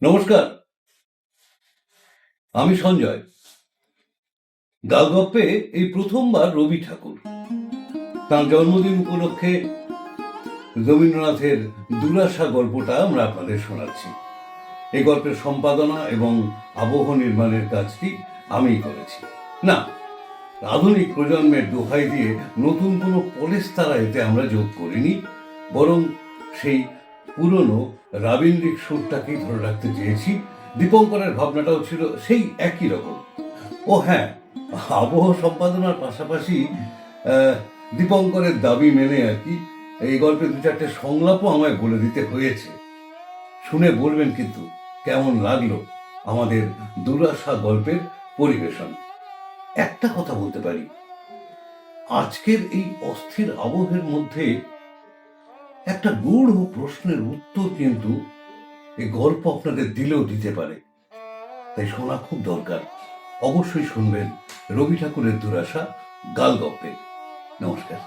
নমস্কার, আমি সঞ্জয়। গালগপ্পে এই প্রথমবার রবি ঠাকুর তাঁর জন্মদিন উপলক্ষে রবীন্দ্রনাথের দুরাশা গল্পটা আমরা আপনাদের শোনাচ্ছি। এই গল্পের সম্পাদনা এবং আবহ নির্মাণের কাজটি আমিই করেছি। না, আধুনিক প্রজন্মের দোহাই দিয়ে নতুন কোনো পলেস্তারা এতে আমরা যোগ করিনি, বরং সেই পুরনো রাবীন্দ্রিক সুরটাকেই ধরে রাখতে চেয়েছি। দীপঙ্করের ভাবনাটাও ছিল সেই একই রকম। ও হ্যাঁ, আবহ সম্পাদনার পাশাপাশি দীপঙ্করের দাবি মেনে আর কি এই গল্পে দু চারটে সংলাপও আমায় বলে দিতে হয়েছে। শুনে বলবেন কিন্তু কেমন লাগলো আমাদের দুরাশা গল্পের পরিবেশন। একটা কথা বলতে পারি, আজকের এই অস্থির আবহের মধ্যে একটা গূঢ় প্রশ্নের উত্তর কিন্তু এই গল্প আপনাদের দিলেও দিতে পারে। তাই শোনা খুব দরকার। অবশ্যই শুনবেন রবি ঠাকুরের দুরাশা গালগপ্পে। নমস্কার।